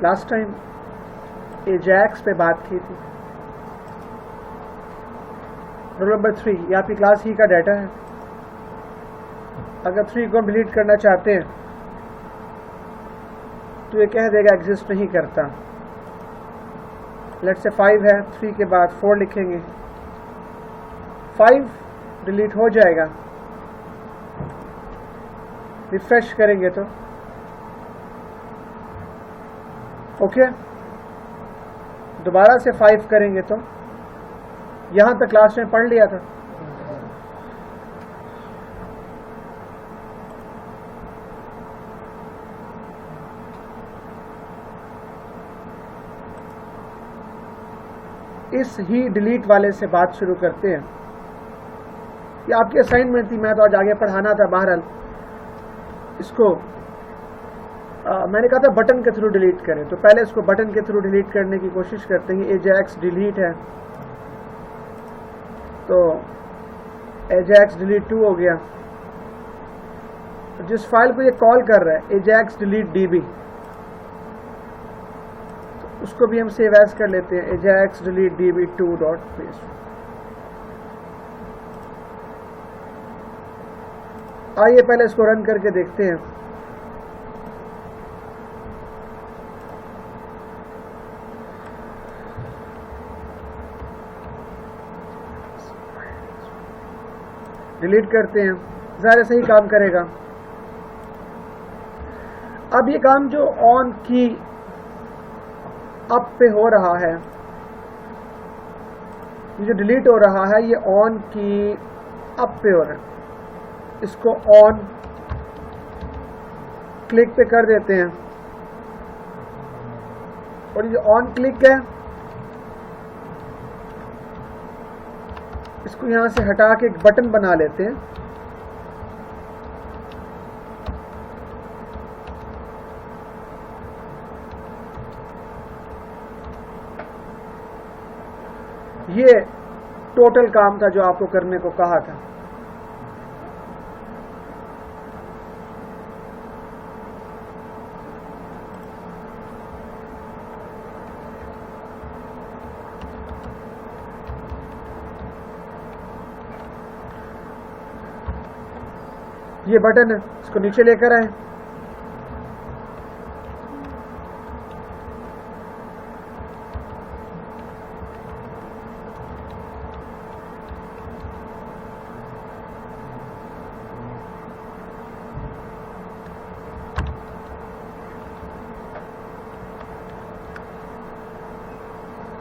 Last time Ajax पे बात की थी। रोल नंबर 3, ये आपकी क्लास ही का डाटा है। अगर 3 को हम डिलीट करना चाहते हैं तो ये कह देगा एग्जिस्ट नहीं करता। लेट्स से 5 है, 3 के बाद 4 लिखेंगे, 5 डिलीट हो जाएगा। रिफ्रेश करेंगे तो ओके, दोबारा से 5 करेंगे तो यहां तक क्लास में पढ़ लिया था। इस ही डिलीट वाले से बात शुरू करते हैं। ये आपकी असाइनमेंट थी, मैं तो आज आगे पढ़ाना था। बहरहाल इसको मैंने कहा था बटन के थ्रू डिलीट करें, तो पहले इसको बटन के थ्रू डिलीट करने की कोशिश करते हैं। एजैक्स डिलीट है तो एजैक्स डिलीट 2 हो गया। तो जिस फाइल को ये कॉल कर रहा है एजैक्स डिलीट डीबी, तो उसको भी हम सेव एज कर लेते हैं, Ajax delete dB 2 dot paste. आइए पहले इसको रन करके देखते हैं। डिलीट करते हैं, ज़ाहिर सही काम करेगा। अब ये काम जो ऑन की अप पे हो रहा है, ये जो डिलीट हो रहा है ये ऑन की अप पे हो रहा है। इसको ऑन क्लिक पे कर देते हैं और ये जो ऑन क्लिक है इसको यहां से हटा के एक बटन बना लेते हैं। ये टोटल काम था जो आपको करने को कहा था। ये बटन है, इसको नीचे लेकर आए।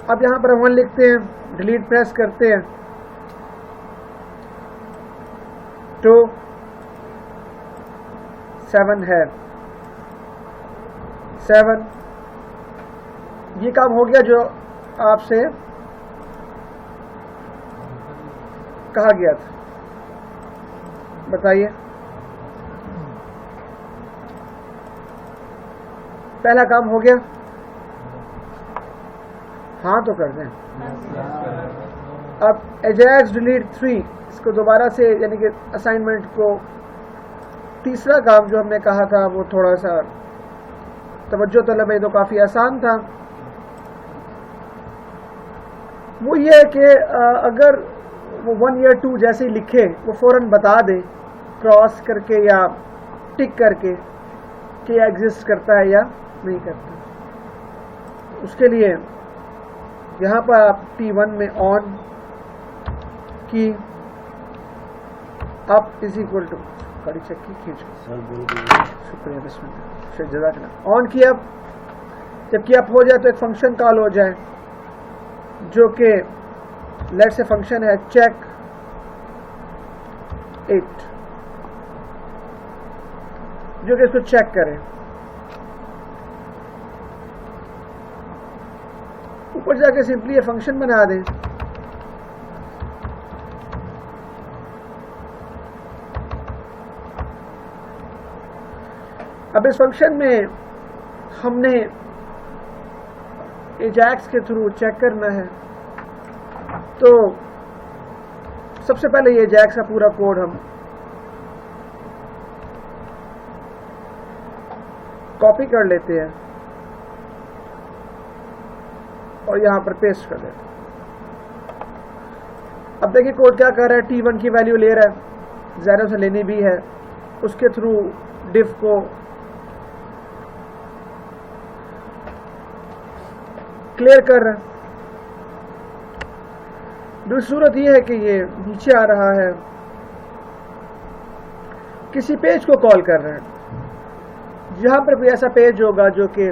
अब यहां पर 1 लिखते हैं, डिलीट प्रेस करते हैं, 2 7 है, 7 ये काम हो गया जो आपसे कहा गया था। बताइए, पहला काम हो गया? हाँ तो कर दें। अब एजैक्स डिलीट 3, इसको दोबारा से, यानी कि असाइनमेंट को तीसरा काम जो हमने कहा था वो थोड़ा सा तवज्जो तलब है, तो काफ़ी आसान था। वो ये है कि अगर वो 1 या 2 जैसे ही लिखे वो फ़ौरन बता दे क्रॉस करके या टिक करके कि यह एग्जिस्ट करता है या नहीं करता। उसके लिए यहाँ पर आप T1 में ऑन की अप इज इक्वल टू कड़ी चक्की खींच, शुक्रिया, बिस्मिल्लाह, जज़ाकल्लाह। ऑन की अप, जबकि अप हो जाए तो एक फंक्शन कॉल हो जाए जो कि लेट से फंक्शन है चेक 8, जो कि इसको चेक करें। ऊपर जाके सिंपली ये फंक्शन बना दें। अब इस फंक्शन में हमने एजैक्स के थ्रू चेक करना है, तो सबसे पहले ये एजैक्स का पूरा कोड हम कॉपी कर लेते हैं। और यहाँ पर पेस्ट कर देते हैं। अब देखिए कोड क्या कर रहा है, T1 की वैल्यू ले रहा है, 0 से लेनी भी है, उसके थ्रू डिफ को क्लियर कर रहा है। दूसरी सूरत यह है कि ये नीचे आ रहा है, किसी पेज को कॉल कर रहे हैं, जहां पर कोई ऐसा पेज होगा जो कि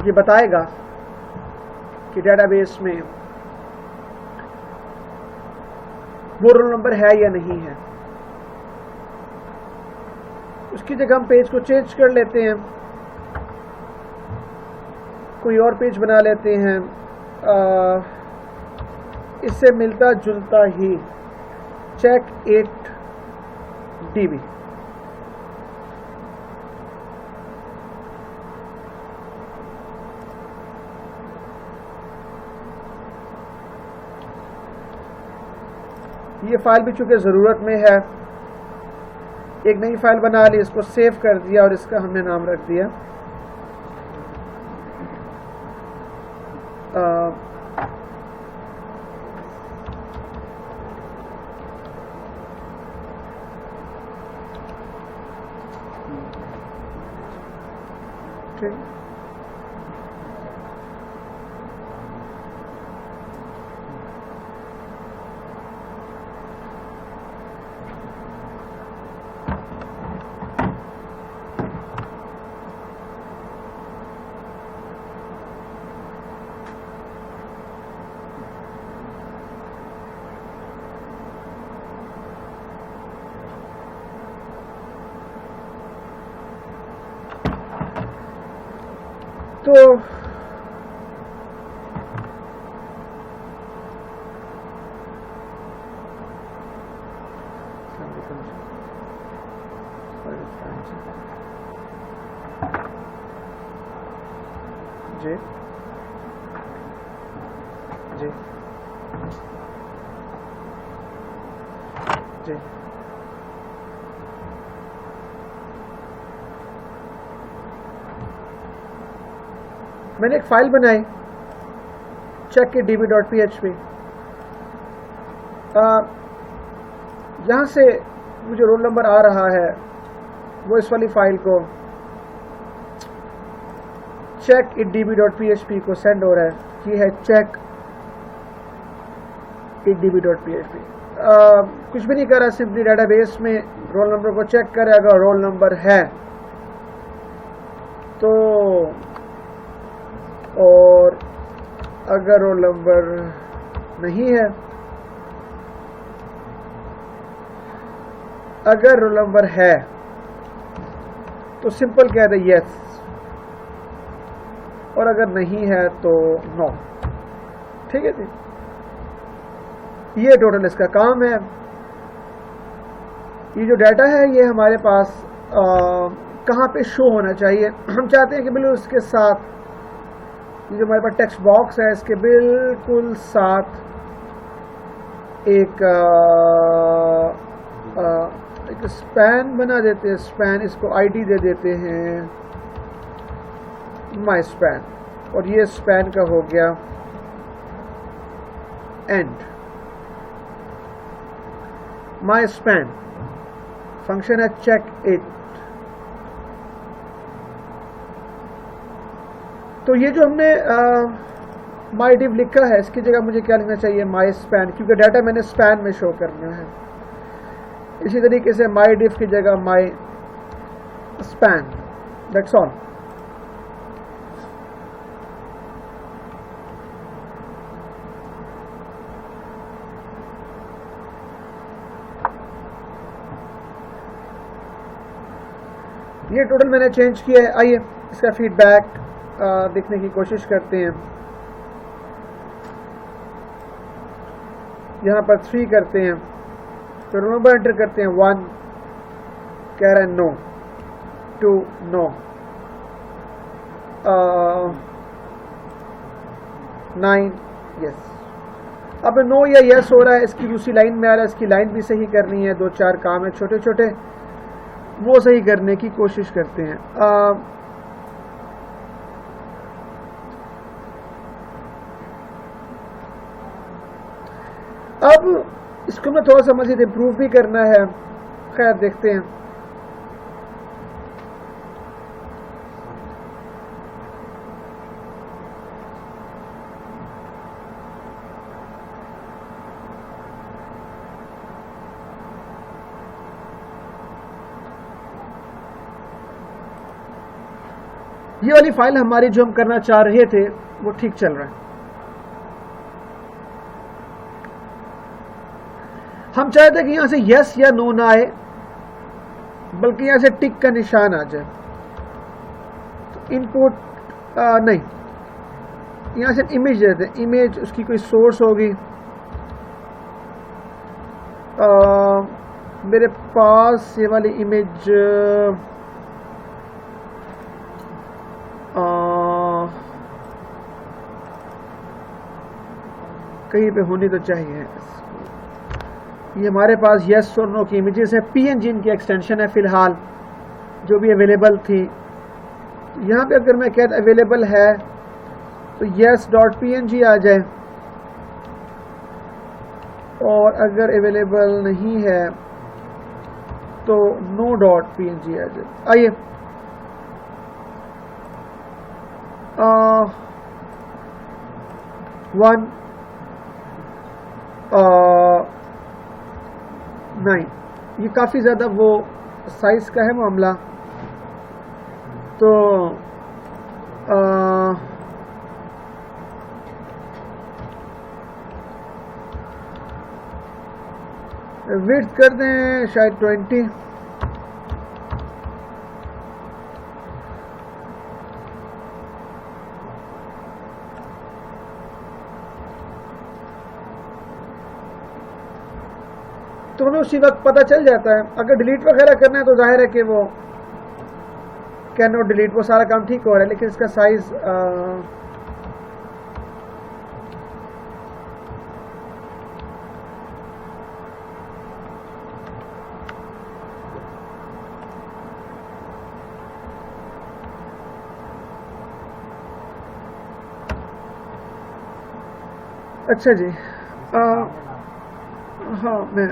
ये बताएगा कि डेटाबेस में वो रोल नंबर है या नहीं है। उसकी जगह हम पेज को चेंज कर लेते हैं, कोई और पेज बना लेते हैं इससे मिलता जुलता ही, चेक इट DB। ये फाइल भी चूंकि ज़रूरत में है, एक नई फाइल बना ली, इसको सेव कर दिया और इसका हमने नाम रख दिया ठीक। तो जी जी जी मैंने एक फाइल बनाई checkitdb.php। यहाँ से मुझे रोल नंबर आ रहा है, वो इस वाली फाइल को checkitdb.php को सेंड हो रहा है। ये है checkitdb.php। कुछ भी नहीं कर रहा, सिंपली डेटाबेस में रोल नंबर को चेक करे, अगर रोल नंबर है तो, और अगर रोल नंबर नहीं है, अगर रोल नंबर है तो सिंपल कह दे यस, और अगर नहीं है तो नो। ठीक है जी, ये टोटल इसका काम है। ये जो डाटा है ये हमारे पास कहाँ पे शो होना चाहिए, हम चाहते हैं कि बिल्कुल उसके साथ ये जो हमारे पास टेक्स्ट बॉक्स है इसके बिल्कुल साथ एक स्पैन बना देते हैं। स्पैन, इसको आईडी दे देते हैं माई स्पैन, और ये स्पैन का हो गया एंड। माई स्पैन फंक्शन है चेक इट। तो ये जो हमने माई डिव लिखा है, इसकी जगह मुझे क्या लिखना चाहिए, माई स्पैन, क्योंकि डाटा मैंने स्पैन में शो करना है। इसी तरीके से माई डिव की जगह माई स्पैन, दैट्स ऑल। ये टोटल मैंने चेंज किया है। आइए इसका फीडबैक देखने की कोशिश करते हैं। यहाँ पर 3 करते हैं, तो रोल नंबर एंटर करते हैं 1, कह रहा है नो, 2 नो, 9 यस। अब नो या यस हो रहा है, इसकी दूसरी लाइन में आ रहा है, इसकी लाइन भी सही करनी है, 2-4 काम है छोटे छोटे, वो सही करने की कोशिश करते हैं। अब इसको मैं थोड़ा सा मज़ीद इम्प्रूव भी करना है, खैर देखते हैं। ये वाली फाइल हमारी जो हम करना चाह रहे थे वो ठीक चल रहा है। हम चाहते कि यहां से यस या नो ना आए, बल्कि यहां से टिक का निशान आ जाए। तो इनपुट नहीं, यहां से इमेज देते हैं। इमेज उसकी कोई सोर्स होगी। मेरे पास ये वाली इमेज कहीं पे होनी तो चाहिए। ये हमारे पास यस और नो की इमेजेस है, पीएनजी इनकी एक्सटेंशन है फिलहाल जो भी अवेलेबल थी। यहाँ पे अगर मैं कहता अवेलेबल है तो यस डॉट पीएनजी आ जाए, और अगर अवेलेबल नहीं है तो नो डॉट पीएनजी आ जाए। आइए वन 9, ये काफ़ी ज़्यादा वो साइज का है मामला। तो विड्थ कर दें शायद 20। तो हमें उसी वक्त पता चल जाता है। अगर डिलीट वगैरह करना है तो जाहिर है कि वो कैन नॉट डिलीट, वो सारा काम ठीक हो रहा है, लेकिन इसका साइज अच्छा जी। हाँ मैं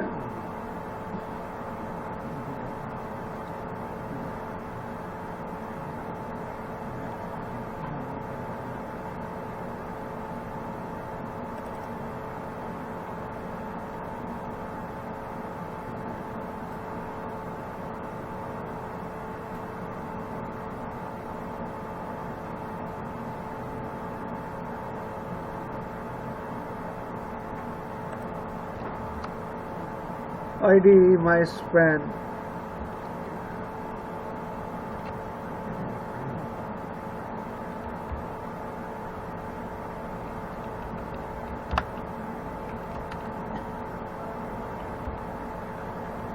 ID my span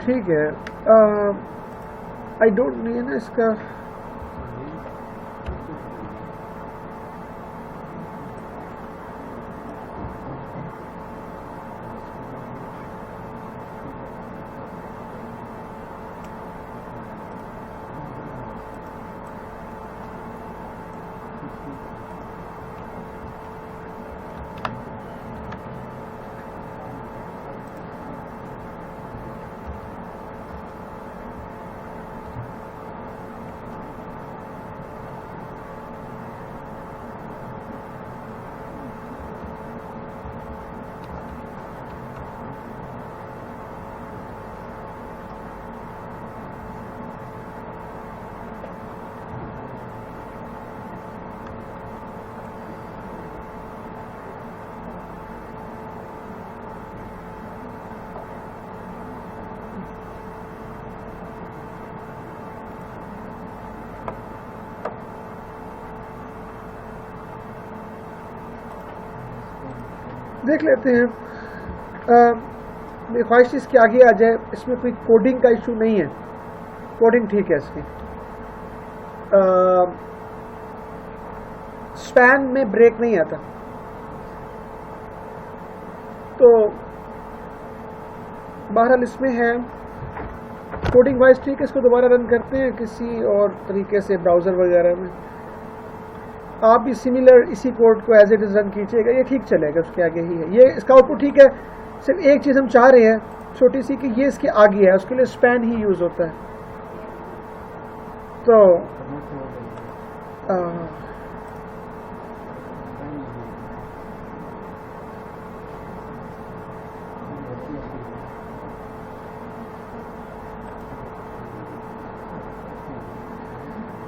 ठीक है। आई डोंट नीड ना इसका देख लेते हैं। मेरी ख्वाहिश इसके आगे आ जाए। इसमें कोई कोडिंग का इशू नहीं है, कोडिंग ठीक है इसकी। स्पैन में ब्रेक नहीं आता, तो बहरहाल इसमें है कोडिंग वाइज ठीक है। इसको दोबारा रन करते हैं किसी और तरीके से ब्राउज़र वगैरह में। आप भी सिमिलर इसी कोड को एज इट इज़ रन कीजिएगा, ये ठीक चलेगा। उसके आगे ही है ये, इसका आउटपुट ठीक है। सिर्फ एक चीज़ हम चाह रहे हैं छोटी सी कि ये इसके आगे है, उसके लिए स्पैन ही यूज़ होता है। तो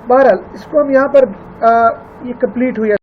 बहरहाल इसको हम यहाँ पर ये कंप्लीट हुई है।